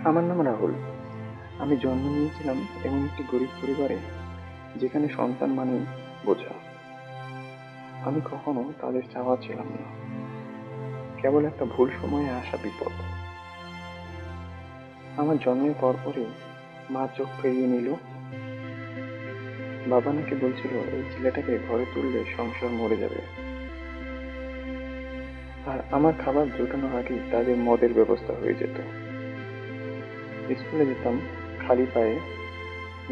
আমার নাম রাহুল। আমি জন্ম নিয়েছিলাম এমন একটি গরিব পরিবারে, যেখানে সন্তান মানে বোঝা। আমি কখনো তাদের চাওয়া ছিলাম না, কেবল একটা ভুল সময়ে আসা বিপদ। আমার জন্মের পরপরই মা চোখ ফিরিয়ে নিল। বাবা নাকি বলছিল এই ছেলেটাকে ঘরে তুললে সংসার মরে যাবে। আর আমার খাবার জোটানোর আগেই তাদের মদের ব্যবস্থা হয়ে যেত। স্কুলে যেতাম খালি পায়ে,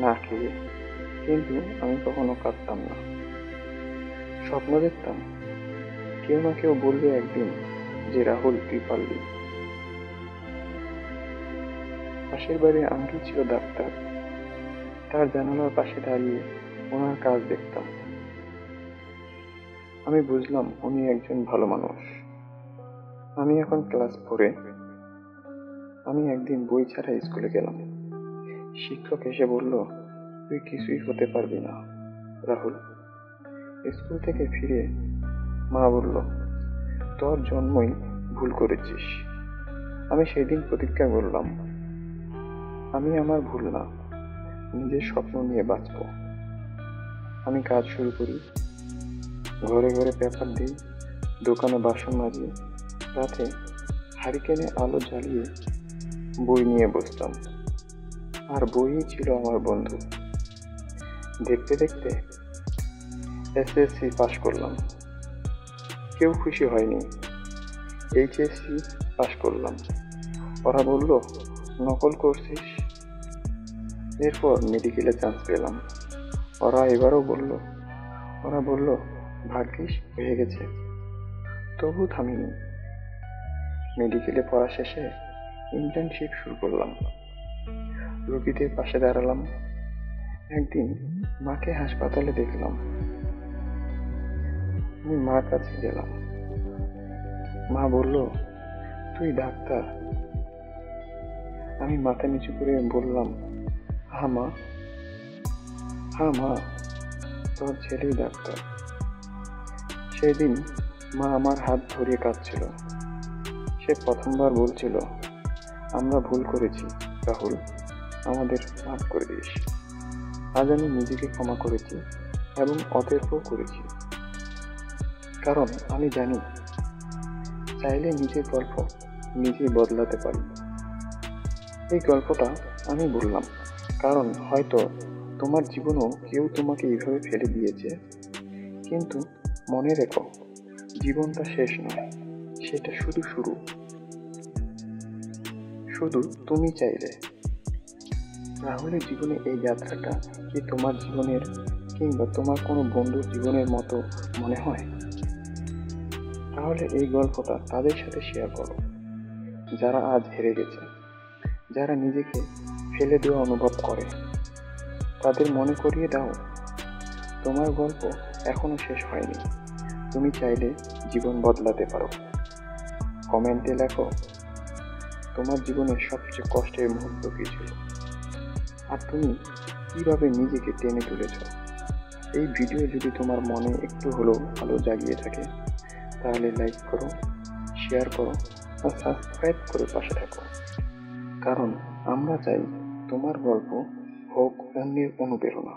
না খেয়ে, কিন্তু আমি কখনো কাঁদতাম না। স্বপ্ন দেখতাম কেউ না কেউ বলবে একদিন যে রাহুল তুই পারলি। পাশের বাড়ির আঙ্কেল ছিল ডাক্তার। তার জানালার পাশে দাঁড়িয়ে ওনার কাজ দেখতাম। আমি বুঝলাম উনি একজন ভালো মানুষ। আমি এখন ক্লাস 4-এ। আমি একদিন বই ছাড়া স্কুলে গেলাম। শিক্ষক এসে বলল, তুই কিছুই হতে পারবি না রাহুল। স্কুল থেকে ফিরে মা বলল, তোর জন্মই ভুল করেছিস। আমি সেদিন প্রতিজ্ঞা করলাম, আমি আমার ভুল না, নিজের স্বপ্ন নিয়ে বাঁচব। আমি কাজ শুরু করি, ঘরে ঘরে পেপার দিই, দোকানে বাসন মাজি, রাতে হারিকেনে আলো জ্বালিয়ে বই নিয়ে বসতাম। আর বইই ছিল আমার বন্ধু। দেখতে দেখতে এসএসসি পাশ করলাম। কেউ খুশি হয়নি। এইচএসসি পাশ করলাম। ওরা বলল, নকল করছিস। এরপর মেডিকেলে চান্স পেলাম। ওরা বলল ভাগ্যিস হয়ে গেছে। তবু থামিনি। মেডিকেলে পড়া শেষে ইন্টার্নশিপ শুরু করলাম। রোগীদের পাশে দাঁড়ালাম। একদিন মাকে হাসপাতালে দেখলাম। আমি মার কাছে গেলাম। মা বলল, তুই ডাক্তার? আমি মাথা নিচু করে বললাম, হ্যাঁ মা, তোর ছেলেই ডাক্তার। সেদিন মা আমার হাত ধরিয়ে কাঁদছিল। সে প্রথমবার বলছিল, আমরা ভুল করেছি রাহুল, আমাদের মাফ করে দিস। আজ আমি নিজেকে ক্ষমা করেছি এবং ওদেরকেও করেছি। কারণ আমি জানি, চাইলে নিজের গল্প নিজেই বদলাতে পারি। এই গল্পটা আমি বললাম কারণ হয়তো তোমার জীবনেও কেউ তোমাকে এইভাবে ফেলে দিয়েছে। কিন্তু মনে রেখো, জীবনটা শেষ নয়, সেটা শুধু শুরু। শুধু তুমি চাইলে। রাহুলের জীবনে এই যাত্রাটা কি তোমার জীবনের কিংবা তোমার কোনো বন্ধুর জীবনের মতো মনে হয়? তাহলে এই গল্পটা তাদের সাথে শেয়ার করো, যারা আজ হেরে গেছে, যারা নিজেকে ফেলে দেওয়া অনুভব করে। তাদের মনে করিয়ে দাও, তোমার গল্প এখনো শেষ হয়নি। তুমি চাইলে জীবন বদলাতে পারো। কমেন্টে লেখো, তোমার জীবনের সবচেয়ে কষ্টের মুহূর্ত কি ছিল, আর তুমি কিভাবে নিজেকে টেনে তুলেছ। এই ভিডিও যদি তোমার মনে একটু হলেও আলো জাগিয়ে থাকে, তাহলে লাইক করো, শেয়ার করো আর সাবস্ক্রাইব করে পাশে থাকো। কারণ আমরা চাই তোমার গল্প হোক অন্যের অনুপ্রেরণা।